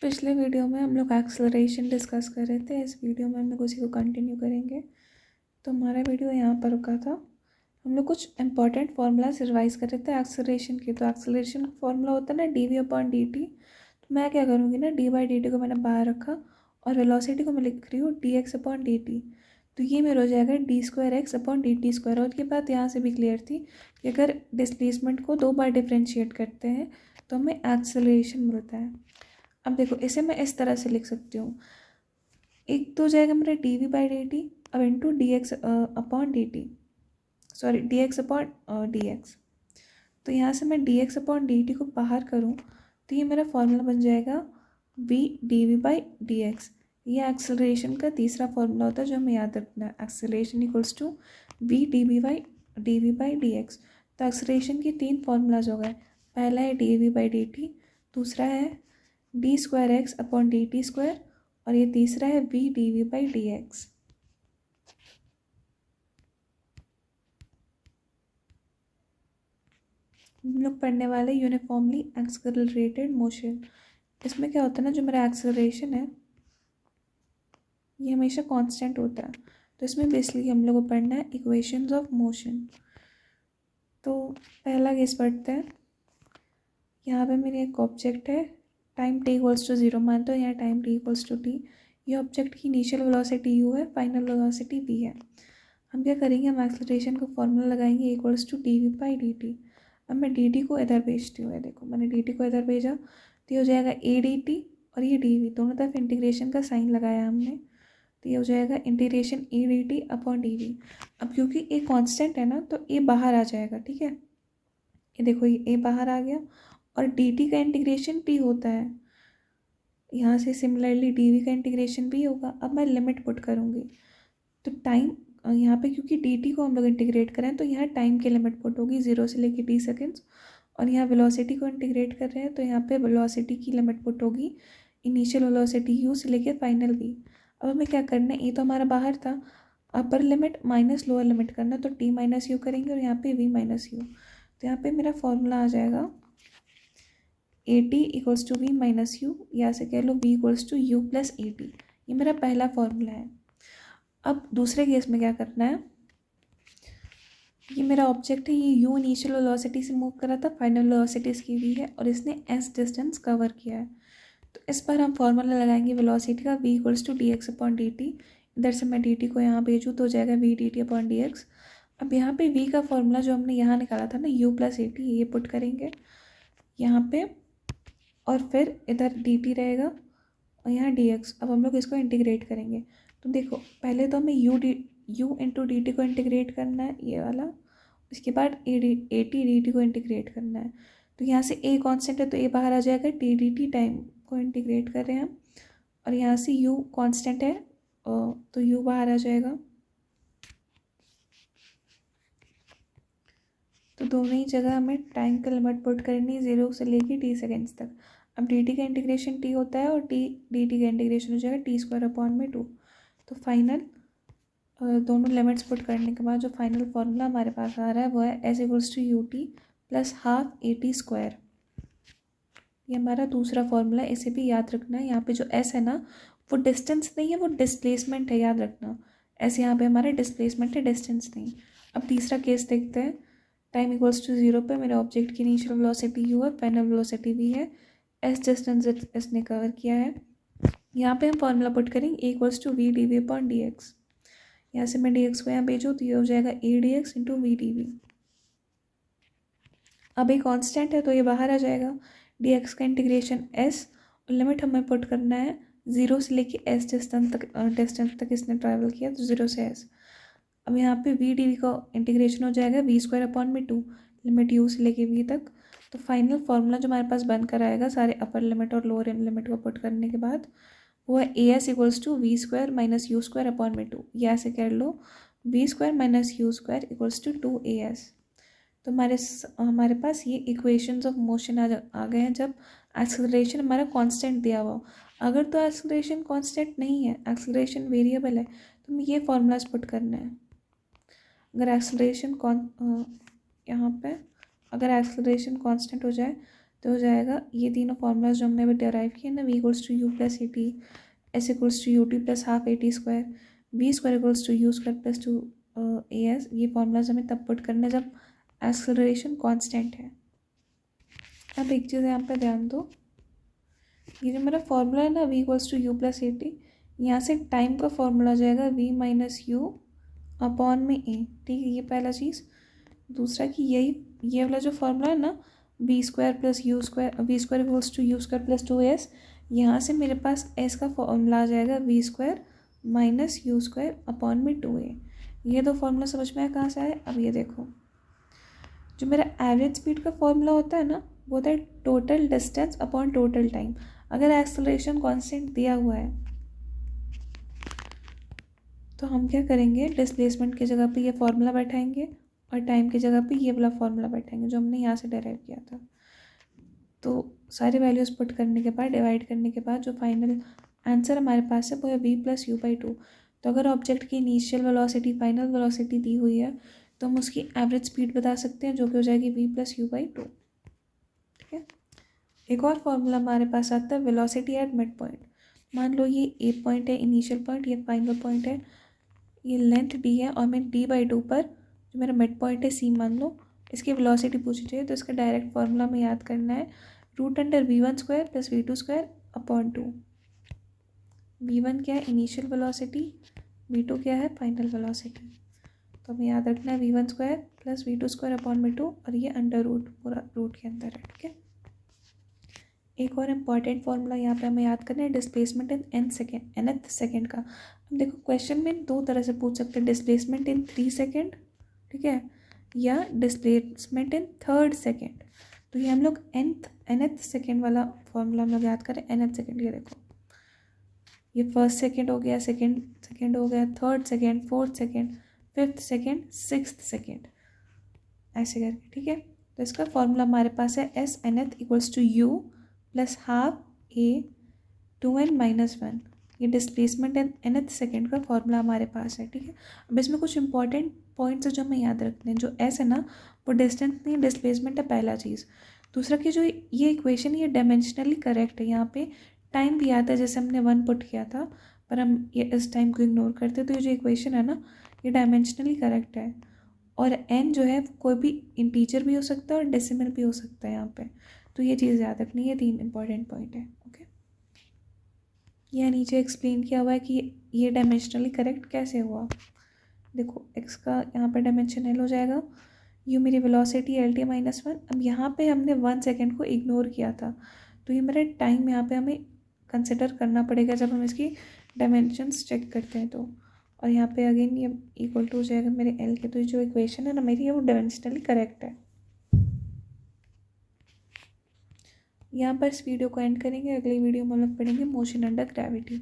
पिछले वीडियो में हम लोग एक्सेलरेशन डिस्कस कर रहे थे। इस वीडियो में हम लोग उसी को कंटिन्यू करेंगे। तो हमारा वीडियो यहाँ पर रुका था। हम लोग कुछ इंपॉर्टेंट फार्मूलाज रिवाइज कर रहे थे एक्सेलरेशन के। तो एक्सेलरेशन का फार्मूला होता है ना dv/dt। तो मैं क्या करूँगी ना, d/dt को मैंने बाहर रखा और वेलोसिटी को मैं लिख रही हूँ dx/dt। तो ये मेरा हो जाएगा d2x/dt²। और ये बात यहाँ से भी क्लियर थी कि अगर डिस्प्लेसमेंट को 2 बार डिफ्रेंशिएट करते हैं तो हमें एक्सेलरेशन मिलता है। अब देखो, इसे मैं इस तरह से लिख सकती हूँ। एक तो हो जाएगा मेरा dv/dt अब इंटू dx/dt, सॉरी dx/dx। तो यहाँ से मैं dx/dt को बाहर करूँ तो ये मेरा फॉर्मूला बन जाएगा v dv/dx। ये एक्सेलरेशन का तीसरा फॉर्मूला होता है जो हमें याद रखना है। Acceleration equals to v dv/dx। तो एक्सेलरेशन के 3 फॉर्मूलाज हो गए। पहला है dv/dt, दूसरा है d2x/dt², और ये तीसरा है v dv/dx। हम लोग पढ़ने वाले यूनिफॉर्मली एक्सेलरेटेड मोशन। इसमें क्या होता है ना, जो मेरा एक्सेलरेशन है ये हमेशा कांस्टेंट होता है। तो इसमें बेसिकली हम लोग को पढ़ना है इक्वेशंस ऑफ मोशन। तो पहला केस पढ़ते हैं। यहाँ पे मेरे एक ऑब्जेक्ट है, टाइम t इक्वल्स टू 0 मानते हो, यहाँ time t equals to t। ये ऑब्जेक्ट की इनिशियल वेलोसिटी u है, फाइनल वेलोसिटी v है। हम क्या करेंगे, हम एक्सेलरेशन का फॉर्मूला लगाएंगे इक्वल्स टू dv/dt। अब मैं dt को इधर भेजती हूँ। देखो, मैंने dt को इधर भेजा तो ये हो जाएगा a dt, और ये dv दोनों तरफ इंटीग्रेशन का साइन लगाया हमने, तो ये हो जाएगा इंटीग्रेशन a dt/dv। अब क्योंकि a कांस्टेंट है ना, तो a बाहर आ जाएगा। ठीक है, ये देखो, ये a बाहर आ गया, और dt का इंटीग्रेशन p होता है। यहाँ से सिमिलरली dv का इंटीग्रेशन भी होगा। अब मैं लिमिट पुट करूँगी तो टाइम यहाँ पे, क्योंकि dt को हम लोग इंटीग्रेट करें तो यहाँ टाइम की लिमिट पुट होगी 0 से लेके t सेकेंड्स, और यहाँ वेलोसिटी को इंटीग्रेट कर रहे हैं तो यहाँ पे वेलोसिटी की लिमिट पुट होगी इनिशियल वेलोसिटी u से लेके फाइनल v। अब हमें क्या करना है, ये तो हमारा बाहर था, upper limit minus lower limit करना, तो t माइनस यू करेंगे और यहाँ पे v माइनस यू। तो यहाँ पे मेरा फॉर्मूला आ जाएगा at equals to v minus u, या से कह लो v equals to u plus at। ये मेरा पहला फॉर्मूला है। अब दूसरे केस में क्या करना है, ये मेरा ऑब्जेक्ट है, ये u इनिशियल वेलोसिटी से मूव कर रहा था, फाइनल वेलोसिटी इसकी v है, और इसने s डिस्टेंस कवर किया है। तो इस पर हम फॉर्मूला लगाएंगे वेलोसिटी का, v इक्वल्स टू dx/dt। इधर से मैं dt को यहाँ भेजूँ तो हो जाएगा v dt/dx। अब यहाँ पे v का फॉर्मूला जो हमने यहाँ निकाला था ना, u प्लस at, ये पुट करेंगे यहाँ पे, और फिर इधर dt रहेगा और यहाँ dx। अब हम लोग इसको इंटीग्रेट करेंगे। तो देखो, पहले तो हमें u इंटू डी टी को इंटीग्रेट करना है, ये वाला। उसके बाद ए टी डी टी को इंटीग्रेट करना है। तो यहाँ से a कांस्टेंट है तो a बाहर आ जाएगा, टी डी टी टाइम को इंटीग्रेट कर रहे हैं हम, और यहाँ से u कांस्टेंट है तो u बाहर आ जाएगा। तो दोनों ही जगह हमें टाइम का लिमिट पुट करनी है 0 से लेके t सेकेंड्स तक। अब dt का इंटीग्रेशन t होता है और dt का इंटीग्रेशन हो जाएगा t²/2। तो फाइनल दोनों लिमिट्स पुट करने के बाद जो फाइनल फार्मूला हमारे पास आ रहा है वो है s equals to u t plus half at²। ये हमारा दूसरा फार्मूला है, इसे भी याद रखना है। यहाँ पे जो s है ना, वो डिस्टेंस नहीं है, वो डिस्प्लेसमेंट है, याद रखना। s यहाँ पे हमारा डिस्प्लेसमेंट है, डिस्टेंस नहीं। अब तीसरा केस देखते हैं। टाइम इक्वल्स टू 0 पे मेरे ऑब्जेक्ट की इनिशियल वेलोसिटी u है, फाइनल वेलोसिटी v है, s डिस्टेंस इसने कवर किया है। यहाँ पे हम फार्मूला पुट करेंगे a equals to v dv/dx। यहाँ से मैं dx को यहाँ भेजूँ तो ये हो जाएगा a dx into v dv। अब एक कांस्टेंट है तो ये बाहर आ जाएगा, dx का इंटीग्रेशन s, और लिमिट हमें पुट करना है 0 से लेके s डिस्टेंस तक इसने ट्रैवल किया, तो 0 से s। अब यहाँ पे v dv का इंटीग्रेशन हो जाएगा v²/2, लिमिट u से लेके v तक। तो फाइनल फार्मूला जो हमारे पास बनकर आएगा सारे अपर लिमिट और लोअर लिमिट को पुट करने के बाद, वो है as equals to v² minus u²/2, या ऐसे कह लो v² minus u² equals to 2as। तो हमारे पास ये इक्वेशंस ऑफ मोशन आ गए हैं जब एक्सेलरेशन हमारा कांस्टेंट दिया हुआ हो। अगर तो एक्सेलरेशन कांस्टेंट नहीं है, एक्सेलरेशन वेरिएबल है, तो हमें ये फॉर्मूलाज पुट करना है। अगर एक्सेलरेशन यहाँ पे अगर एक्सेलरेशन कांस्टेंट हो जाए तो हो जाएगा ये तीनों फार्मूलाज जो हमने अभी डेराइव किए ना, v equals to you plus a t, s equals to u t plus half a t square, v square equals to u square plus two a s, ये फार्मूलाज हमें तब पुट करने जब एक्सेलरेशन कांस्टेंट है। अब एक चीज़ यहाँ पे ध्यान दो, ये जो मेरा फार्मूला है ना v equals to you plus a t, यहाँ से टाइम का फार्मूला आ जाएगा v माइनस यू अपॉन में ए, ठीक है, ये पहला चीज़। दूसरा कि यही ये वाला जो फार्मूला है ना, v square plus u square, v square equals to u square plus two s, यहाँ से मेरे पास एस का फॉर्मूला आ जाएगा v square minus u square upon में टू ए। ये दो फार्मूला समझ में आया कहाँ से आए। अब ये देखो, जो मेरा एवरेज स्पीड का फॉर्मूला होता है ना, वो होता है total distance upon total time. अगर एक्सेलरेशन कांस्टेंट दिया हुआ है तो हम क्या करेंगे, डिस्प्लेसमेंट की जगह पे ये फार्मूला बैठाएंगे और टाइम की जगह पे ये वाला फार्मूला बैठाएंगे जो हमने यहाँ से डेराइव किया था। तो सारे वैल्यूज़ पुट करने के बाद, डिवाइड करने के बाद जो फाइनल आंसर हमारे पास है वो है V plus U by two. तो अगर ऑब्जेक्ट की इनिशियल वेलोसिटी फाइनल वेलोसिटी दी हुई है तो हम उसकी एवरेज स्पीड बता सकते हैं, जो कि हो जाएगी V plus U by two. ठीक है, एक और फॉर्मूला हमारे पास आता है वेलोसिटी एट मिड पॉइंट। मान लो ये ए पॉइंट है, इनिशियल पॉइंट, ये फाइनल पॉइंट है, ये लेंथ डी है और मैं डी बाई टू पर जो मेरा मिड पॉइंट है सी मान लो, इसकी वेलोसिटी पूछी चाहिए। तो इसका डायरेक्ट फार्मूला में याद करना है, root under V one square plus V two square upon two. V one क्या है, इनिशियल वेलोसिटी, वी टू क्या है, फाइनल वेलोसिटी। तो हमें याद रखना है V one square plus V two square upon में टू, और ये अंडर रूट पूरा रूट के अंदर है। ठीक है, एक और इम्पॉर्टेंट फार्मूला यहाँ पे हमें याद करना है, डिस्प्लेसमेंट इन nth सेकेंड का। अब देखो क्वेश्चन में दो तरह से पूछ सकते हैं, डिस्प्लेसमेंट इन 3 सेकेंड, ठीक है, या डिस्प्लेसमेंट इन 3rd सेकेंड। तो ये हम लोग nth सेकेंड वाला फार्मूला हम लोग याद करें। nth सेकेंड, ये देखो, ये 1st सेकेंड हो गया, सेकेंड हो गया, 3rd second, 4th second, 5th second, 6th second, ऐसे करके। ठीक है, तो इसका फार्मूला हमारे पास है S nth equals to you plus half A two N minus one. ये डिस्प्लेसमेंट इन nth सेकेंड का फार्मूला हमारे पास है। ठीक है, अब इसमें कुछ इंपॉर्टेंट पॉइंट्स है जो हमें याद रखने हैं। जो एस है ना, वो डिस्टेंस नहीं, डिस्प्लेसमेंट है, पहला चीज़। दूसरा कि जो ये इक्वेशन ये डायमेंशनली करेक्ट है। यहाँ पे टाइम भी आता है, जैसे हमने 1 पुट किया था, पर हम ये इस टाइम को इग्नोर करते, तो ये जो इक्वेशन है ना, ये डायमेंशनली करेक्ट है। और n जो है कोई भी इंटीजर भी हो सकता है और डेसिमल भी हो सकता है यहाँ पे। तो ये चीज़ याद रखनी है, 3 इंपॉर्टेंट पॉइंट है। ओके, यह नीचे एक्सप्लेन किया हुआ है कि ये डायमेंशनली करेक्ट कैसे हुआ। देखो x का यहाँ पे डायमेंशन एल हो जाएगा, यू मेरी velocity L T minus one. अब यहाँ पे हमने 1 सेकेंड को इग्नोर किया था, तो ये मेरा टाइम यहाँ पे हमें कंसिडर करना पड़ेगा जब हम इसकी डायमेंशंस चेक करते हैं। तो और यहाँ पे अगेन ये इक्वल टू हो जाएगा मेरे एल के। तो जो इक्वेशन है ना मेरी है वो डायमेंशनली करेक्ट है। यहाँ पर इस वीडियो को एंड करेंगे। अगली वीडियो में हम लोग पढ़ेंगे मोशन अंडर ग्रेविटी।